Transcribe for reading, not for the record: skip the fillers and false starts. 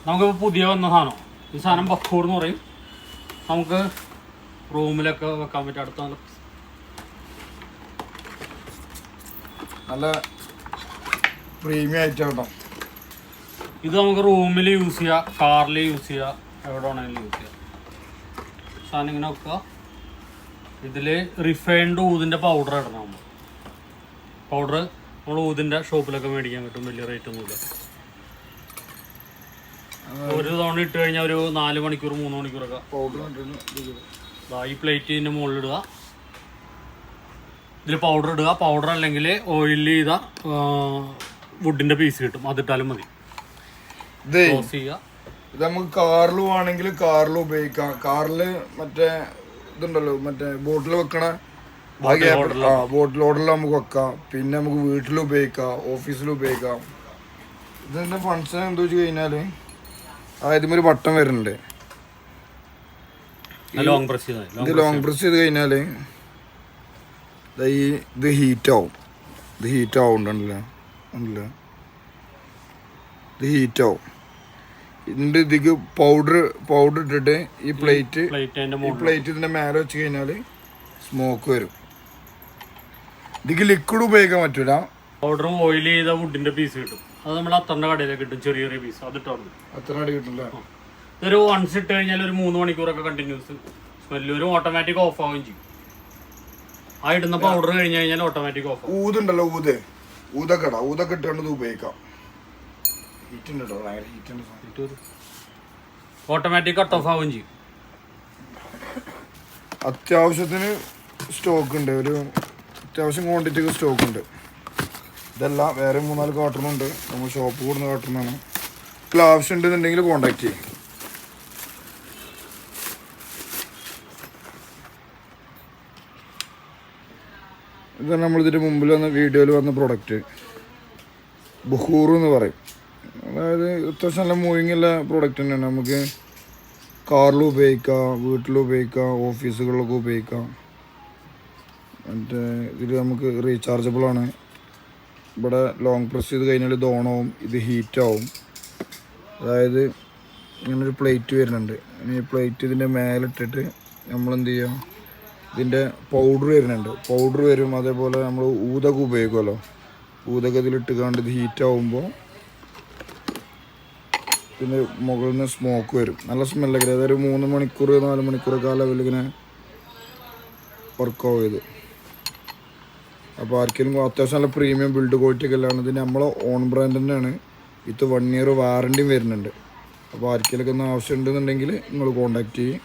നമുക്കിപ്പോൾ പുതിയ വന്ന സാധനം ഈ സാധനം ബക്കൂർ എന്ന് പറയും. നമുക്ക് റൂമിലൊക്കെ വെക്കാൻ പറ്റും. അടുത്ത നല്ല പ്രീമിയം ആയിട്ട് കേട്ടോ. ഇത് നമുക്ക് റൂമിൽ യൂസ് ചെയ്യാം, കാറിൽ യൂസ് ചെയ്യാം, എവിടെ വേണമെങ്കിലും യൂസ് ചെയ്യാം. സാധനം ഇങ്ങനെ വെക്കുക. ഇതിൽ റിഫൈൻഡ് ഊതിൻ്റെ പൗഡർ ഇടണം. നമ്മൾ പൗഡർ നമ്മൾ ഊതിൻ്റെ ഷോപ്പിലൊക്കെ മേടിക്കാൻ കിട്ടും, വലിയ റേറ്റ് ഒന്നുമില്ല. ഒരു തവണ ഇട്ട് കഴിഞ്ഞാൽ ഒരു 4 മണിക്കൂർ 3 മണിക്കൂറൊക്കെ ഈ പ്ലേറ്റിൻ്റെ മുകളിലിടുക. ഇതിൽ പൗഡർ ഇടുക. പൗഡർ അല്ലെങ്കിൽ ഓയിൽ ചെയ്ത വുഡിൻ്റെ പീസ് കിട്ടും, അതിട്ടാലും മതി. ഇത് നമുക്ക് കാറിൽ വേണമെങ്കിൽ കാറിൽ ഉപയോഗിക്കാം. കാറിൽ മറ്റേ ഇതുണ്ടല്ലോ, മറ്റേ ബോട്ടിൽ വെക്കണ ബോട്ടിൽ ഓർഡറിൽ നമുക്ക് വെക്കാം. പിന്നെ നമുക്ക് വീട്ടിൽ ഉപയോഗിക്കാം, ഓഫീസിൽ ഉപയോഗിക്കാം. ഇതിന്റെ ഫങ്ഷൻ എന്താ വെച്ച് കഴിഞ്ഞാല് ഇതിമൊരു ബട്ടൺ വരുന്നുണ്ട്. ഇത് ലോങ് പ്രസ് ചെയ്ത് കഴിഞ്ഞാല് ഇത് ഹീറ്റ് ആവും. ഇത് ഹീറ്റ് ആവുന്നുണ്ടല്ലോ, ഇത് ഹീറ്റ് ആവും. ഇതിൻ്റെ ഇതിക്ക് പൗഡർ ഇട്ടിട്ട് ഈ പ്ലേറ്റ് ഇതിന്റെ മേലെ വെച്ച് കഴിഞ്ഞാല് സ്മോക്ക് വരും. ഇതിക്ക് ലിക്വിഡ് ഉപയോഗിക്കാൻ പറ്റൂല. പൗഡറും ഓയിൽ ചെയ്ത വുഡിന്റെ പീസ് കിട്ടും. അത് നമ്മൾ അത്തറിന്റെ കടയിലേക്ക് കിട്ടും, ചെറിയ ചെറിയ പീസ്. അതിട്ടോ അത്ര കിട്ടില്ല. ഇതൊരു വൺസ് ഇട്ട് കഴിഞ്ഞാൽ ഒരു 3 മണിക്കൂറൊക്കെ കണ്ടിന്യൂസ് സ്മെല്ല് വരും. ഓട്ടോമാറ്റിക് ഓഫ് ആവുകയും ചെയ്യും. ആ ഇടുന്ന പൗഡർ കഴിഞ്ഞ് കഴിഞ്ഞാൽ ഓട്ടോമാറ്റിക് ഓഫ് ആവും. ഊതുണ്ടല്ലോ, ഊതൊക്കെ ഇട്ടുകൊണ്ട് ഉപയോഗിക്കാം. ഓട്ടോമാറ്റിക് കട്ട് ഓഫ് ആവുകയും ചെയ്യും. അത്യാവശ്യത്തിന് സ്റ്റോക്ക് ഉണ്ട്, ഒരു അത്യാവശ്യം ക്വാണ്ടിറ്റിക്ക് സ്റ്റോക്ക് ഉണ്ട്. ഇതല്ല, വേറെ 3-4 കാർട്ടണുണ്ട്. നമ്മൾ ഷോപ്പ് കൂടുന്ന കാർട്ടണാണ്. ഇതിൽ ആവശ്യം ഉണ്ടെന്നുണ്ടെങ്കിൽ കോണ്ടാക്ട് ചെയ്യും. ഇതാണ് നമ്മളിതിൻ്റെ മുമ്പിൽ വന്ന വീഡിയോയിൽ വന്ന പ്രൊഡക്റ്റ്. ബഹൂർ എന്ന് പറയും. അതായത് അത്യാവശ്യം നല്ല മൂവിങ്ങുള്ള പ്രൊഡക്റ്റ് തന്നെയാണ്. നമുക്ക് കാറിലും ഉപയോഗിക്കാം, വീട്ടിലും ഉപയോഗിക്കാം, ഓഫീസുകളിലൊക്കെ ഉപയോഗിക്കാം. മറ്റേ ഇതിൽ നമുക്ക് റീചാർജബിൾ ആണ്. ഇവിടെ ലോങ് പ്രസ് ചെയ്ത് കഴിഞ്ഞാൽ ഇത് ഓണാവും, ഇത് ഹീറ്റാവും. അതായത് ഇങ്ങനൊരു പ്ലേറ്റ് വരുന്നുണ്ട്. ഈ പ്ലേറ്റ് ഇതിൻ്റെ മേലിട്ടിട്ട് നമ്മളെന്ത് ചെയ്യാം, ഇതിൻ്റെ പൗഡർ വരുന്നുണ്ട്. പൗഡർ വരും. അതേപോലെ നമ്മൾ ഊതൊക്കെ ഉപയോഗിക്കുമല്ലോ, ഊതൊക്കെ ഇതിലിട്ട് കണ്ട് ഇത് ഹീറ്റാവുമ്പോൾ ഇതിൻ്റെ മുകളിൽ നിന്ന് സ്മോക്ക് വരും. നല്ല സ്മെല്ലൊക്കെ. അതായത് 3 മണിക്കൂർ 4 മണിക്കൂറൊക്കെ ആ ലെവലിങ്ങനെ വർക്കാവും ഇത്. അപ്പോൾ ആർക്കെങ്കിലും അത്യാവശ്യം നല്ല പ്രീമിയം ബിൽഡ് ക്വാളിറ്റി ഒക്കെ എല്ലാം. ഇത് നമ്മളെ ഓൺ ബ്രാൻഡ് തന്നെയാണ്. വിത്ത് 1 ഇയർ വാറണ്ടിയും വരുന്നുണ്ട്. അപ്പോൾ ആർക്കെങ്കിലും ഒന്ന് ആവശ്യം ഉണ്ടെന്നുണ്ടെങ്കിൽ നിങ്ങൾ കോൺടാക്ട് ചെയ്യും.